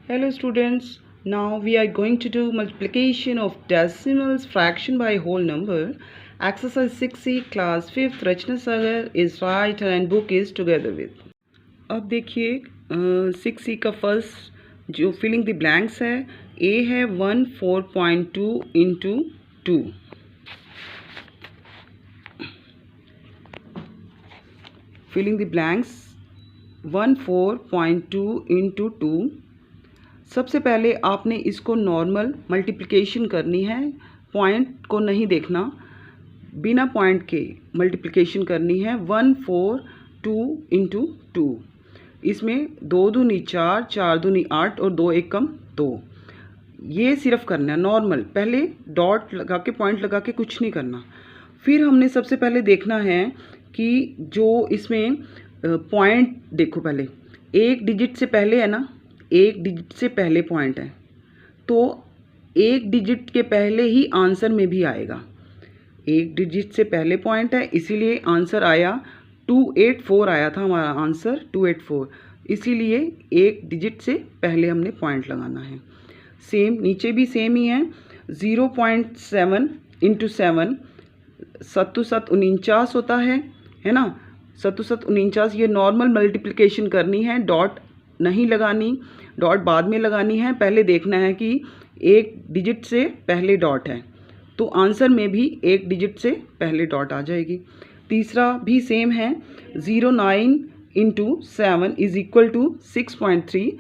Hello students, now we are going to do multiplication of decimals fraction by whole number. Exercise 6C class 5th Rachna Sagar is right and book is together with. अब देखिए 6C का first जो filling the blanks है A है 14.2 into 2. Filling the blanks 14.2 into 2. सबसे पहले आपने इसको नॉर्मल मल्टीप्लिकेशन करनी है, पॉइंट को नहीं देखना, बिना पॉइंट के मल्टीप्लिकेशन करनी है। 142 इंटू 2, इसमें 2 दूनी 4, 4 दूनी 8 और 2 एक कम 2। ये सिर्फ करना है नॉर्मल, पहले डॉट लगा के पॉइंट लगा के कुछ नहीं करना। फिर हमने सबसे पहले देखना है कि जो इसमें पॉइंट देखो, पहले एक डिजिट से पहले है ना, एक डिजिट से पहले पॉइंट है तो एक डिजिट के पहले ही आंसर में भी आएगा। एक डिजिट से पहले पॉइंट है इसीलिए आंसर आया 284 आया था हमारा आंसर 284, इसीलिए एक डिजिट से पहले हमने पॉइंट लगाना है। सेम नीचे भी सेम ही है। 0.7 इंटू 7 7 7 49 होता है ना। 7 7 49, ये नॉर्मल मल्टीप्लिकेशन करनी है, डॉट नहीं लगानी, डॉट बाद में लगानी है। पहले देखना है कि एक डिजिट से पहले डॉट है तो आंसर में भी एक डिजिट से पहले डॉट आ जाएगी। तीसरा भी सेम है। 09 इंटू 7 इज इक्वल टू 6.3।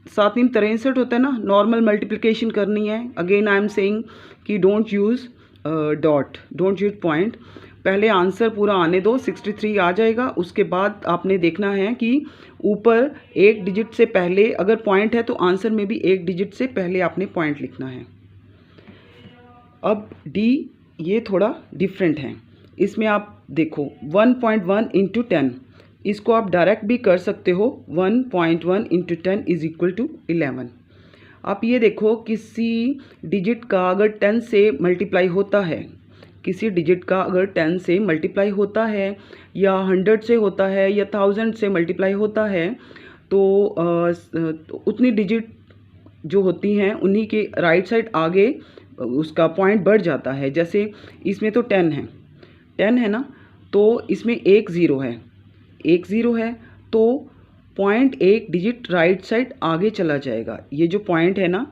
7 × 63 होता है ना, नॉर्मल मल्टीप्लिकेशन करनी है। अगेन आई एम सेइंग कि don't use dot, don't use point, पहले आंसर पूरा आने दो। 63 आ जाएगा। उसके बाद आपने देखना है कि ऊपर एक डिजिट से पहले अगर पॉइंट है तो आंसर में भी एक डिजिट से पहले आपने पॉइंट लिखना है। अब डी ये थोड़ा डिफरेंट है, इसमें आप देखो 1.1 इंटू 10, इसको आप डायरेक्ट भी कर सकते हो। 1.1 इंटू 10 इज इक्वल टू 11। आप ये देखो किसी डिजिट का अगर 10 से मल्टीप्लाई होता है, किसी डिजिट का अगर 10 से मल्टीप्लाई होता है या 100 से होता है या 1000 से मल्टीप्लाई होता है तो उतनी डिजिट जो होती हैं उन्हीं के राइट साइड आगे उसका पॉइंट बढ़ जाता है। जैसे इसमें तो 10 है ना, तो इसमें एक ज़ीरो है तो पॉइंट एक डिजिट राइट साइड आगे चला जाएगा। ये जो पॉइंट है ना,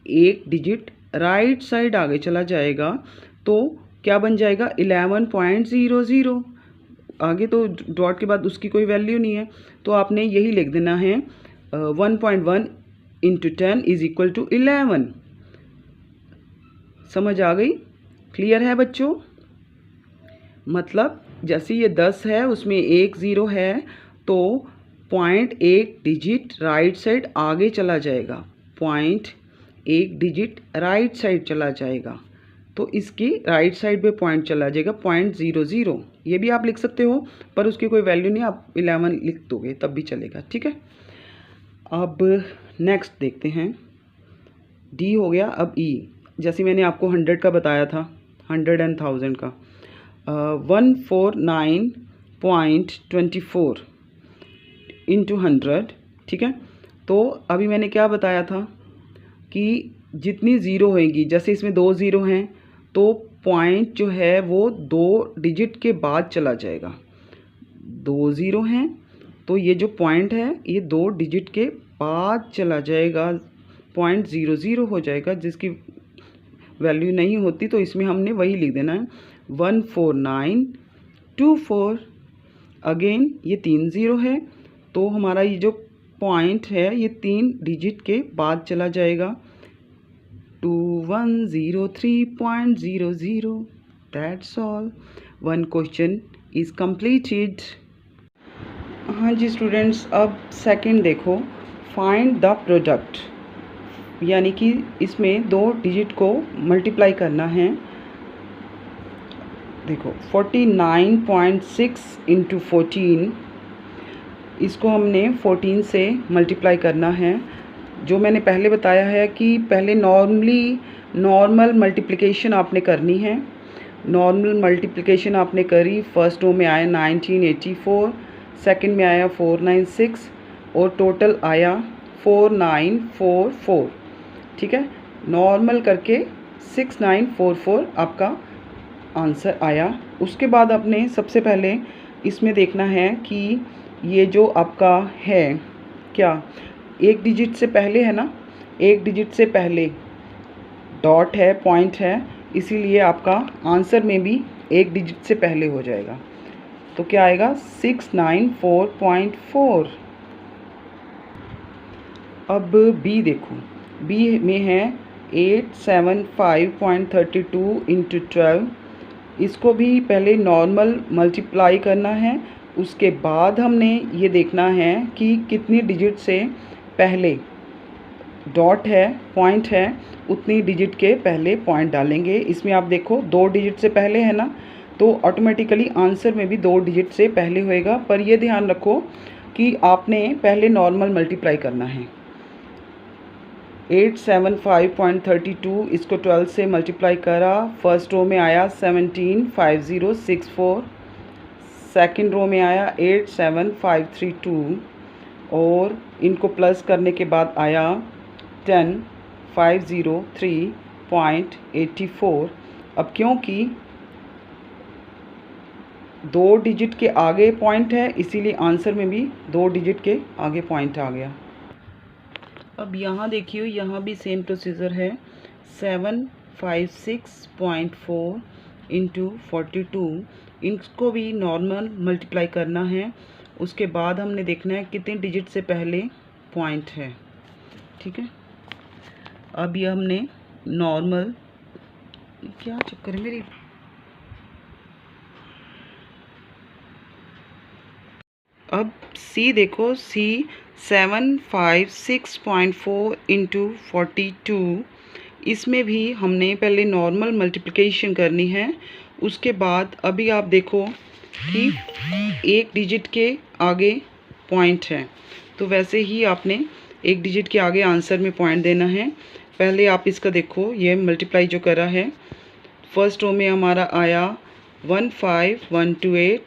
एक डिजिट राइट साइड आगे चला जाएगा तो क्या बन जाएगा 11.00। आगे तो डॉट के बाद उसकी कोई वैल्यू नहीं है तो आपने यही लिख देना है 1.1 इंटू 10 इज इक्वल टू 11। समझ आ गई? क्लियर है बच्चों? मतलब जैसे ये 10 है उसमें एक ज़ीरो है तो पॉइंट एक डिजिट राइट साइड आगे चला जाएगा, पॉइंट एक डिजिट राइट साइड चला जाएगा तो इसकी राइट साइड पे पॉइंट चला जाएगा 0.00। ये भी आप लिख सकते हो पर उसकी कोई वैल्यू नहीं, आप 11 लिख दोगे तब भी चलेगा। ठीक है, अब नेक्स्ट देखते हैं। डी हो गया। अब ई, जैसे मैंने आपको 100 का बताया था, 100 and 1000 का 149.24 इंटू 100। ठीक है, तो अभी मैंने क्या बताया था कि जितनी ज़ीरो होएंगी, जैसे इसमें 2 ज़ीरो हैं तो पॉइंट जो है वो 2 डिजिट के बाद चला जाएगा। 2 ज़ीरो हैं तो ये जो पॉइंट है ये 2 डिजिट के बाद चला जाएगा, 0.00 हो जाएगा, जिसकी वैल्यू नहीं होती तो इसमें हमने वही लिख देना है 14924। अगेन ये 3 ज़ीरो है तो हमारा ये जो पॉइंट है ये 3 डिजिट के बाद चला जाएगा 2103.00। That's all. One question is completed. हाँ जी स्टूडेंट्स, अब सेकंड देखो, फाइंड द प्रोडक्ट, यानी कि इसमें 2 डिजिट को मल्टीप्लाई करना है। देखो 49.6 इंटू 14, इसको हमने 14 से मल्टीप्लाई करना है। जो मैंने पहले बताया है कि पहले नॉर्मल मल्टीप्लिकेशन आपने करनी है। नॉर्मल मल्टीप्लिकेशन आपने करी, फर्स्ट रो में आया 1984, सेकंड में आया 496 और टोटल आया 6944, ठीक है। नॉर्मल करके 6944 आपका आंसर आया। उसके बाद आपने सबसे पहले इसमें देखना है कि ये जो आपका है क्या, एक डिजिट से पहले है ना, एक डिजिट से पहले डॉट है, पॉइंट है, इसीलिए आपका आंसर में भी एक डिजिट से पहले हो जाएगा। तो क्या आएगा 694.4। अब बी देखो, बी में है 875.32 इंटू 12। इसको भी पहले नॉर्मल मल्टीप्लाई करना है, उसके बाद हमने ये देखना है कि कितनी डिजिट से पहले डॉट है, पॉइंट है, उतनी डिजिट के पहले पॉइंट डालेंगे। इसमें आप देखो 2 डिजिट से पहले है ना, तो ऑटोमेटिकली आंसर में भी 2 डिजिट से पहले होएगा। पर ये ध्यान रखो कि आपने पहले नॉर्मल मल्टीप्लाई करना है। 875.32 इसको 12 से मल्टीप्लाई करा, फर्स्ट रो में आया 175064, सेकंड रो में आया 87532 और इनको प्लस करने के बाद आया 10503.84। अब क्योंकि 2 डिजिट के आगे पॉइंट है, इसीलिए आंसर में भी 2 डिजिट के आगे पॉइंट आ गया। अब यहाँ देखिए, यहाँ भी सेम प्रोसीजर है। 756.4 इंटू 42, इनको भी नॉर्मल मल्टीप्लाई करना है। उसके बाद हमने देखना है कितने डिजिट से पहले पॉइंट है, ठीक है। अब ये हमने नॉर्मल, क्या चक्कर है मेरी, अब सी देखो, सी 756.4 इंटू 42, इसमें भी हमने पहले नॉर्मल मल्टीप्लिकेशन करनी है। उसके बाद अभी आप देखो कि एक डिजिट के आगे पॉइंट है, तो वैसे ही आपने एक डिजिट के आगे आंसर में पॉइंट देना है। पहले आप इसका देखो, ये मल्टीप्लाई जो करा है, फर्स्ट रो में हमारा आया 15128,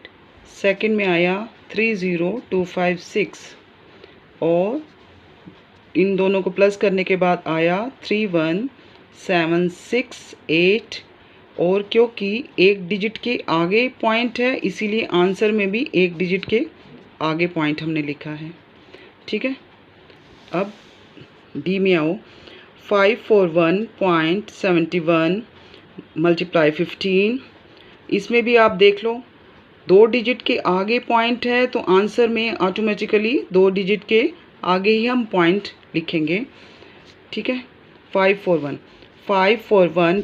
सेकंड में आया 30256 और इन दोनों को प्लस करने के बाद आया 31768। और क्योंकि एक डिजिट के आगे पॉइंट है, इसीलिए आंसर में भी एक डिजिट के आगे पॉइंट हमने लिखा है, ठीक है। अब डी में आओ, 541.71 मल्टीप्लाई 15, इसमें भी आप देख लो 2 डिजिट के आगे पॉइंट है, तो आंसर में ऑटोमेटिकली 2 डिजिट के आगे ही हम पॉइंट लिखेंगे, ठीक है। 541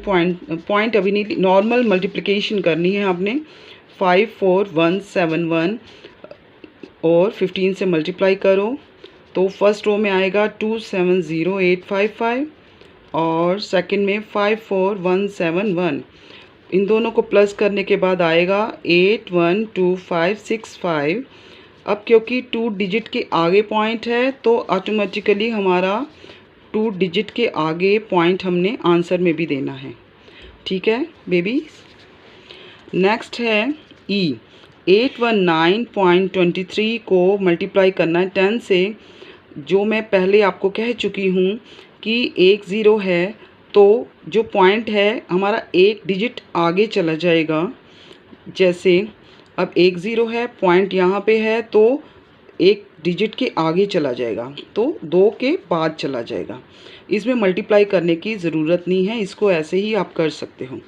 पॉइंट अभी नहीं, नॉर्मल मल्टीप्लिकेशन करनी है आपने। 54171 और 15 से मल्टीप्लाई करो, तो फर्स्ट रो में आएगा 270855 और सेकंड में 54171। इन दोनों को प्लस करने के बाद आएगा 812565। अब क्योंकि 2 डिजिट के आगे पॉइंट है, तो ऑटोमेटिकली हमारा 2 डिजिट के आगे पॉइंट हमने आंसर में भी देना है, ठीक है बेबी। नेक्स्ट है ई, 819.23 को मल्टीप्लाई करना है 10 से। जो मैं पहले आपको कह चुकी हूँ कि 1 0 है, तो जो पॉइंट है हमारा एक डिजिट आगे चला जाएगा। जैसे अब 1 0 है, पॉइंट यहाँ पे है, तो एक डिजिट के आगे चला जाएगा, तो 2 के बाद चला जाएगा। इसमें मल्टीप्लाई करने की ज़रूरत नहीं है, इसको ऐसे ही आप कर सकते हो।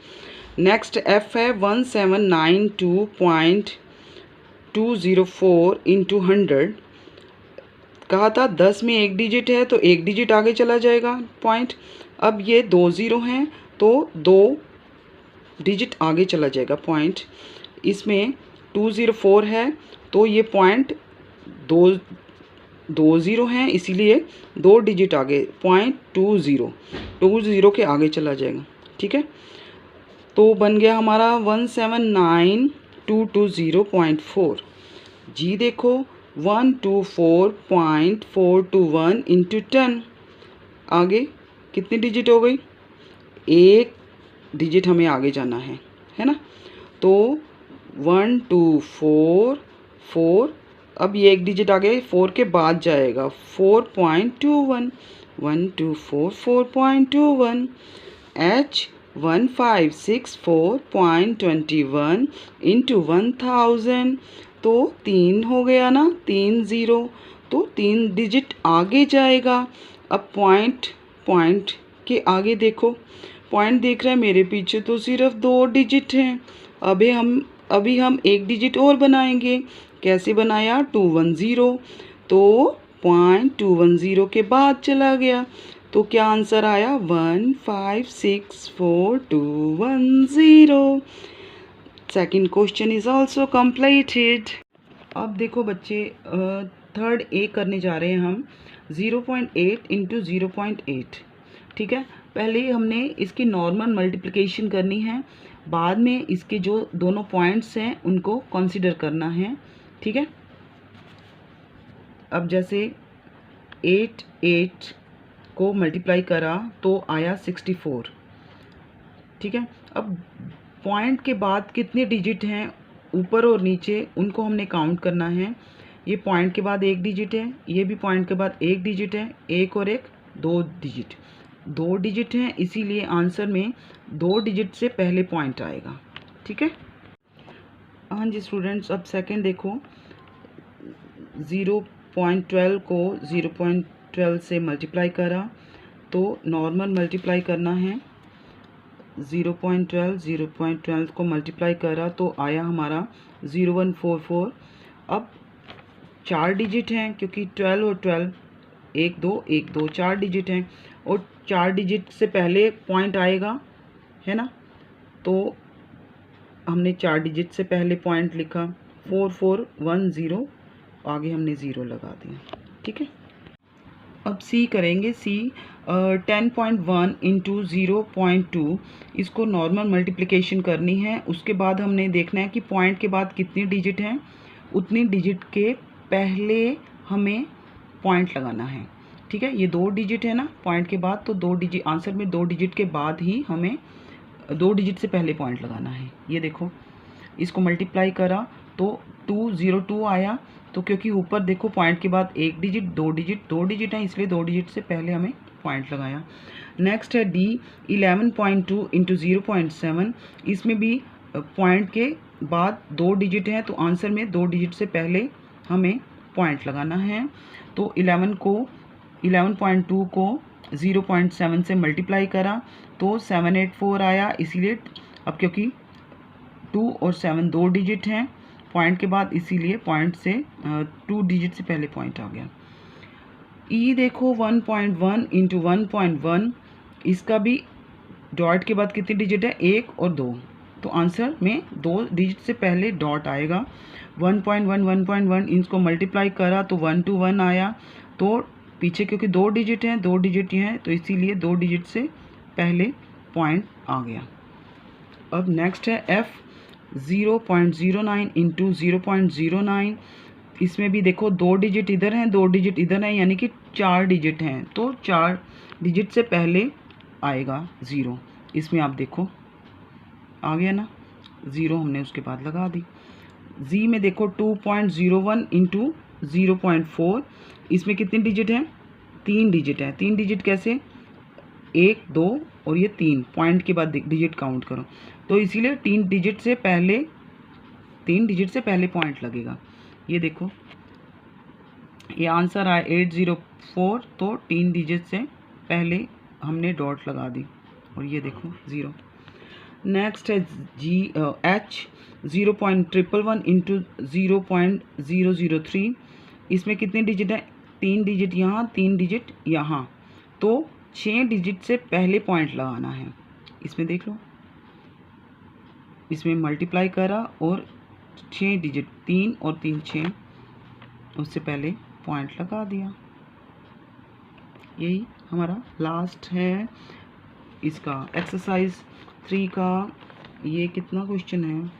नेक्स्ट एफ है 1792.204 इंटू 100। कहा था 10 में एक डिजिट है, तो एक डिजिट आगे चला जाएगा पॉइंट। अब ये 2 0 हैं, तो 2 डिजिट आगे चला जाएगा पॉइंट। इसमें 204 है, तो ये पॉइंट 2 0 हैं, इसीलिए 2 डिजिट आगे पॉइंट 2 0 के आगे चला जाएगा, ठीक है। तो बन गया हमारा 1792204। जी देखो 124.421 इंटू 10, आगे कितनी डिजिट हो गई, एक डिजिट हमें आगे जाना है ना। तो 1244, अब ये एक डिजिट आगे 4 के बाद जाएगा 4.21 124 4.21 H 1564.21 इंटू 1000 तो 3 हो गया ना, 3 ज़ीरो, तो 3 डिजिट आगे जाएगा। अब पॉइंट के आगे देखो, पॉइंट देख रहे हैं मेरे पीछे तो सिर्फ 2 डिजिट हैं। अभी हम एक डिजिट और बनाएंगे। कैसे बनाया? 210, तो पॉइंट 210 के बाद चला गया, तो क्या आंसर आया? 1564210। Second question is also completed. अब देखो बच्चे, थर्ड ए करने जा रहे हैं हम। 0.8 इंटू 0.8, ठीक है। पहले हमने इसकी नॉर्मल मल्टीप्लिकेशन करनी है, बाद में इसके जो दोनों पॉइंट्स हैं उनको कंसीडर करना है, ठीक है। अब जैसे 8 को मल्टीप्लाई करा तो आया 64, ठीक है। अब पॉइंट के बाद कितने डिजिट हैं ऊपर और नीचे, उनको हमने काउंट करना है। ये पॉइंट के बाद एक डिजिट है, ये भी पॉइंट के बाद एक डिजिट है, एक और एक 2 डिजिट, 2 डिजिट हैं, इसीलिए आंसर में 2 डिजिट से पहले पॉइंट आएगा, ठीक है। हाँ जी स्टूडेंट्स, अब सेकंड देखो। 0.12 को 0.12 से मल्टीप्लाई करा तो नॉर्मल मल्टीप्लाई करना है। 0.12 को मल्टीप्लाई करा तो आया हमारा 0144। अब 4 डिजिट हैं, क्योंकि 12 और 12 1 2 1 2 4 डिजिट हैं, और 4 डिजिट से पहले पॉइंट आएगा, है ना। तो हमने 4 डिजिट से पहले पॉइंट लिखा 4410, आगे हमने 0 लगा दिया, ठीक है। अब सी करेंगे। सी 10.1 इंटू 0.2, इसको नॉर्मल मल्टीप्लिकेशन करनी है। उसके बाद हमने देखना है कि पॉइंट के बाद कितनी डिजिट हैं, उतनी डिजिट के पहले हमें पॉइंट लगाना है, ठीक है। ये 2 डिजिट है ना पॉइंट के बाद, तो 2 डिजिट आंसर में 2 डिजिट के बाद ही हमें 2 डिजिट से पहले पॉइंट लगाना है। ये देखो, इसको मल्टीप्लाई करा तो 202 आया, तो क्योंकि ऊपर देखो पॉइंट के बाद एक डिजिट 2 डिजिट हैं, इसलिए 2 डिजिट से पहले हमें पॉइंट लगाया। नेक्स्ट है डी 11.2 इंटू 0.7, इसमें भी पॉइंट के बाद 2 डिजिट हैं, तो आंसर में 2 डिजिट से पहले हमें पॉइंट लगाना है। तो 11.2 को 0.7 से मल्टीप्लाई करा तो 784 आया, इसीलिए अब क्योंकि 2 और 7 2 डिजिट हैं पॉइंट के बाद, इसीलिए पॉइंट से 2 डिजिट से पहले पॉइंट आ गया। ई देखो 1.1 इंटू 1.1, इसका भी डॉट के बाद कितनी डिजिट है? 1 और 2, तो आंसर में 2 डिजिट से पहले डॉट आएगा। 1.1 इनको मल्टीप्लाई करा तो 121 आया, तो पीछे क्योंकि 2 डिजिट हैं 2 डिजिट हैं, तो इसीलिए 2 डिजिट से पहले पॉइंट आ गया। अब नेक्स्ट है एफ 0.09 इंटू 0.09, इसमें भी देखो 2 डिजिट इधर हैं 2 डिजिट इधर हैं, यानी कि 4 डिजिट हैं, तो 4 डिजिट से पहले आएगा 0। इसमें आप देखो आ गया ना, 0 हमने उसके बाद लगा दी। जी में देखो 2.01 इंटू 0.4, इसमें कितने डिजिट हैं? 3 डिजिट हैं। 3 डिजिट कैसे? 1 2 और ये 3, पॉइंट के बाद डिजिट काउंट करो, तो इसीलिए 3 डिजिट से पहले पॉइंट लगेगा। ये देखो, ये आंसर आया 804, तो 3 डिजिट से पहले हमने डॉट लगा दी, और ये देखो 0। नेक्स्ट है जी एच 0.111 इंटू 0.003, इसमें कितने डिजिट हैं? 3 डिजिट यहाँ 3 डिजिट यहाँ, तो 6 डिजिट से पहले पॉइंट लगाना है। इसमें देख लो, इसमें मल्टीप्लाई करा और 6 डिजिट 3 और 3 6, उससे पहले पॉइंट लगा दिया। यही हमारा लास्ट है इसका एक्सरसाइज 3 का। ये कितना क्वेश्चन है?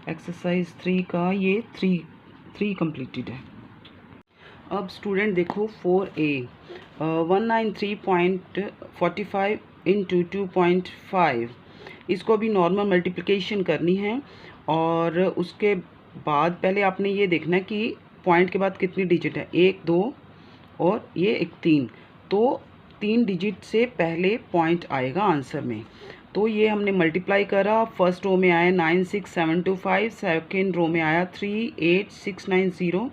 एक्सरसाइज 3 का ये 3 कंप्लीटेड है। अब स्टूडेंट देखो 4A 193.45 इंटू 2.5, इसको भी नॉर्मल मल्टीप्लिकेशन करनी है, और उसके बाद पहले आपने ये देखना है कि पॉइंट के बाद कितनी डिजिट है, 1 2 और ये एक 3, तो 3 डिजिट से पहले पॉइंट आएगा आंसर में। तो ये हमने मल्टीप्लाई करा, फर्स्ट रो में आया 96725, सेकेंड रो में आया 38690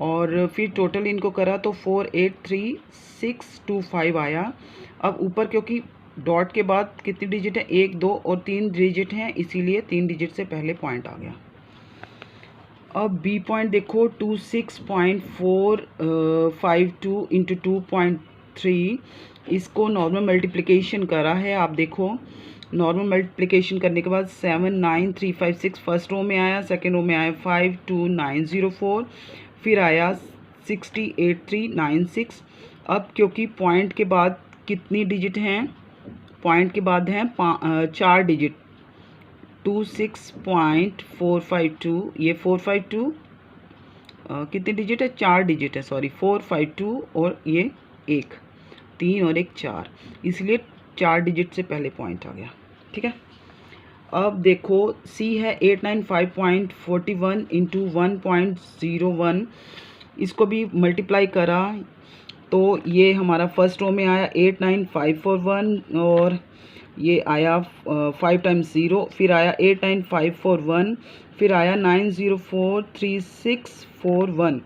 और फिर टोटल इनको करा तो 483625 आया। अब ऊपर क्योंकि डॉट के बाद कितनी डिजिट है, 1 2 और 3 डिजिट हैं, इसीलिए 3 डिजिट से पहले पॉइंट आ गया। अब बी पॉइंट देखो 26.452 इंटू 2.3, इसको नॉर्मल मल्टीप्लिकेशन करा है। आप देखो नॉर्मल मल्टीप्लिकेशन करने के बाद 79356 फर्स्ट रो में आया, सेकेंड रो में आया 52904, फिर आया 608396। अब क्योंकि पॉइंट के बाद कितनी डिजिट हैं, पॉइंट के बाद हैं 4 डिजिट, 26.452, ये 452 कितनी डिजिट है, 4 डिजिट है, सॉरी 452 और ये 1, 3 और 1 4, इसलिए 4 डिजिट से पहले पॉइंट आ गया। ठीक है। अब देखो सी है 895.41 इंटू 1.01, इसको भी मल्टीप्लाई करा तो ये हमारा फर्स्ट रो में आया 89541 और ये आया 5 टाइम्स 0, फिर आया 89541, फिर आया 9043641।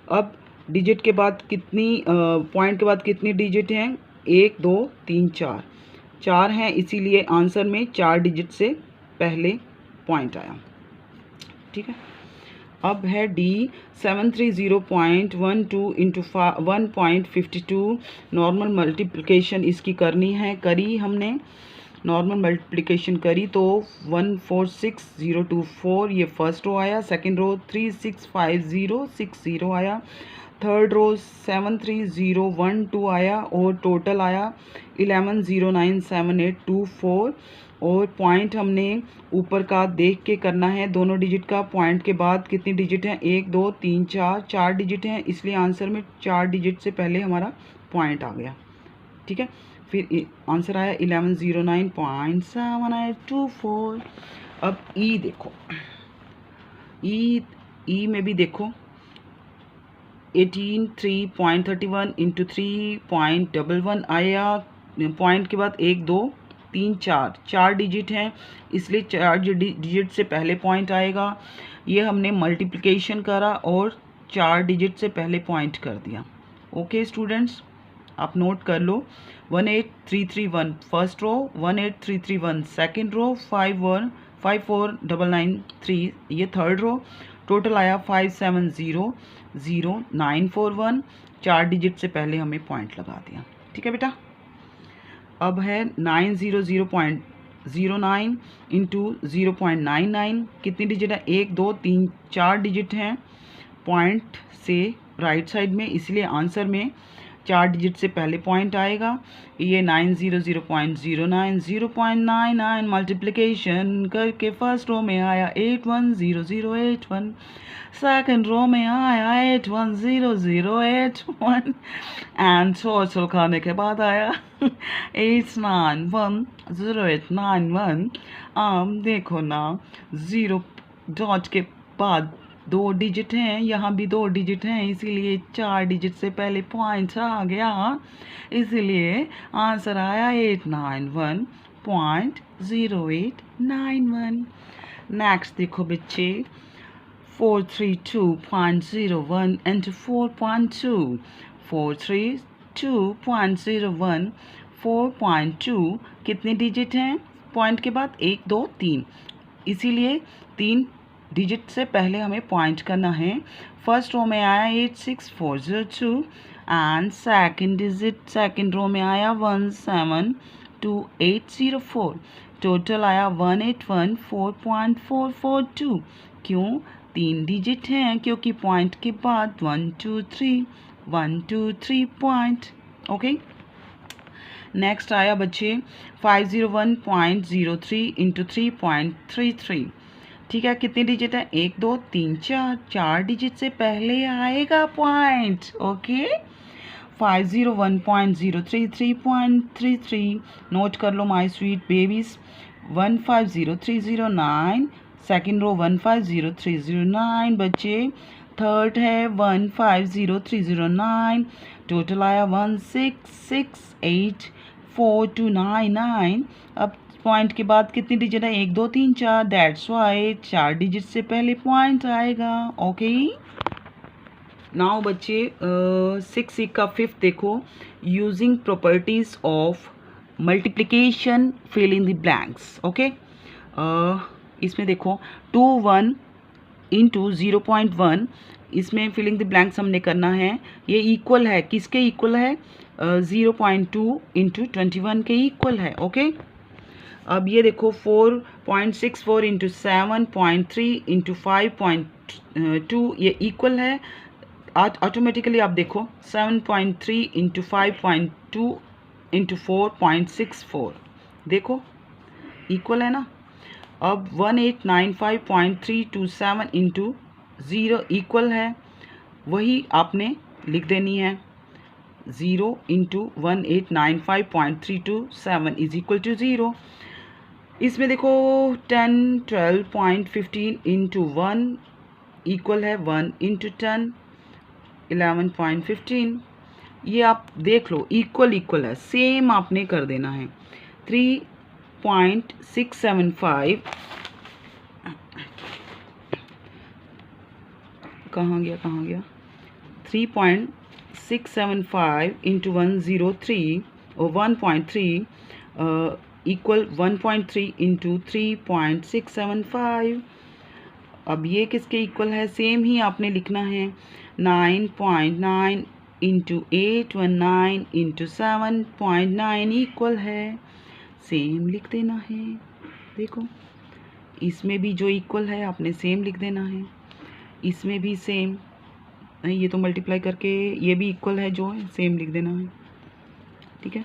अब डिजिट के बाद कितनी पॉइंट के बाद कितनी डिजिट हैं, 1 2 3 4, 4 हैं, इसीलिए आंसर में 4 डिजिट से पहले पॉइंट आया। ठीक है। अब है डी 730.12 इंटू 1.52, नॉर्मल मल्टीप्लिकेशन इसकी करनी है, करी हमने नॉर्मल मल्टीप्लिकेशन करी तो 146024, ये फर्स्ट रो आया, सेकंड रो 365060 आया, थर्ड रो 73012 आया और टोटल आया 11097824। और पॉइंट हमने ऊपर का देख के करना है, दोनों डिजिट का पॉइंट के बाद कितनी डिजिट हैं, 1 2 3 4, 4 डिजिट हैं, इसलिए आंसर में 4 डिजिट से पहले हमारा पॉइंट आ गया। ठीक है। फिर आंसर आया 1109.7824। अब ई देखो, ई में भी देखो 183.31 इंटू 3.11 आया, पॉइंट के बाद 1 2 3 4, 4 डिजिट हैं, इसलिए 4 डिजिट से पहले पॉइंट आएगा। ये हमने मल्टीप्लिकेशन करा और 4 डिजिट से पहले पॉइंट कर दिया। ओके स्टूडेंट्स, आप नोट कर लो, 18331 फर्स्ट रो, 18331 सेकेंड रो, 54993 ये थर्ड रो, टोटल आया 57000941, 4 डिजिट से पहले हमें पॉइंट लगा दिया। ठीक है बेटा। अब है 900.09 इंटू 0.99, कितनी डिजिट है, 1 2 3 4 डिजिट हैं पॉइंट से राइट साइड में, इसलिए आंसर में 4 डिजिट से पहले पॉइंट आएगा। ये 900.09 0.99 मल्टीप्लिकेशन करके फर्स्ट रो में आया 810081, सेकेंड रो में आया 810081 एंड टोटल करने के बाद आया 8910891। अब देखो ना, 0 डॉट के बाद 2 डिजिट हैं, यहाँ भी 2 डिजिट हैं, इसीलिए 4 डिजिट से पहले पॉइंट आ गया, इसीलिए आंसर आया 891.0891। नेक्स्ट देखो बच्चे 432.01 इंटू 4.2, 432.01 4.2 कितने डिजिट हैं, पॉइंट के बाद 1 2 3, इसीलिए 3 डिजिट से पहले हमें पॉइंट करना है। फर्स्ट रो में आया 86402 and second digit second row में आया 1722804, टोटल आया 1814.442। क्यों, 3 डिजिट हैं, क्योंकि पॉइंट के बाद 123 पॉइंट। ओके। नेक्स्ट आया बच्चे 501.03 इंटू 3.33। ठीक है, कितनी डिजिट है, 1 2 3 4, 4 डिजिट से पहले आएगा पॉइंट। ओके। 501.03 3.33 नोट कर लो my sweet babies. 150309 second row 150309 बच्चे, थर्ड है 150309, टोटल आया 16684299। अब पॉइंट के बाद कितनी डिजिट है, 1 2 3 4, दैट्स वाई 4 डिजिट से पहले पॉइंट आएगा। ओके, नाउ बच्चे 6 का 5th देखो, using properties of multiplication fill in the blanks. Okay, इसमें देखो 2 1 इंटू 0.1, इसमें फिलिंग द ब्लैंक्स हमने करना है। ये इक्वल है, किसके इक्वल है, 0.2 इंटू 21 के इक्वल है। ओके, अब ये देखो 4.64 इंटू 7.3 इंटू 5.2 ये इक्वल है। ऑटोमेटिकली आप देखो 7.3 इंटू 5.2 इंटू 4.64, देखो इक्वल है ना। अब 1895.327 इंटू 0 इक्वल है, वही आपने लिख देनी है। 0 इंटू 1895.327 इज इक्वल टू 0। इसमें देखो 10 12.15 इंटू 1 इक्वल है 1 इंटू 10 11.15। ये आप देख लो इक्वल इक्वल है, सेम आपने कर देना है। 3.675 कहाँ गया 3.675 इंटू 103 और 1.3 इक्वल 1.3 इंटू 3.675। अब ये किसके इक्वल है, सेम ही आपने लिखना है। 9.9 इंटू 819 इंटू 7.9 इक्वल है, सेम लिख देना है। देखो इसमें भी जो इक्वल है आपने सेम लिख देना है, इसमें भी सेम, ये तो मल्टीप्लाई करके ये भी इक्वल है जो है सेम लिख देना है। ठीक है,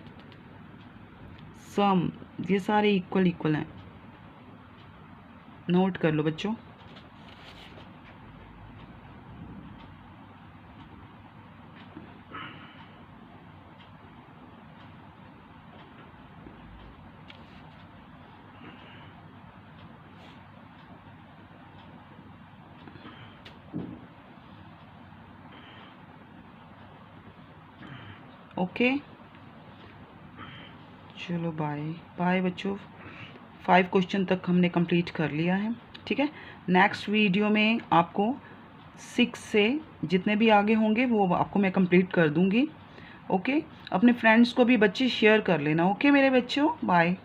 सम ये सारे इक्वल इक्वल हैं, नोट कर लो बच्चों। ओके, चलो बाय बाय बच्चों। 5 क्वेश्चन तक हमने कंप्लीट कर लिया है। ठीक है, नेक्स्ट वीडियो में आपको 6 से जितने भी आगे होंगे वो आपको मैं कंप्लीट कर दूंगी। ओके, अपने फ्रेंड्स को भी बच्चे शेयर कर लेना। ओके मेरे बच्चों, बाय।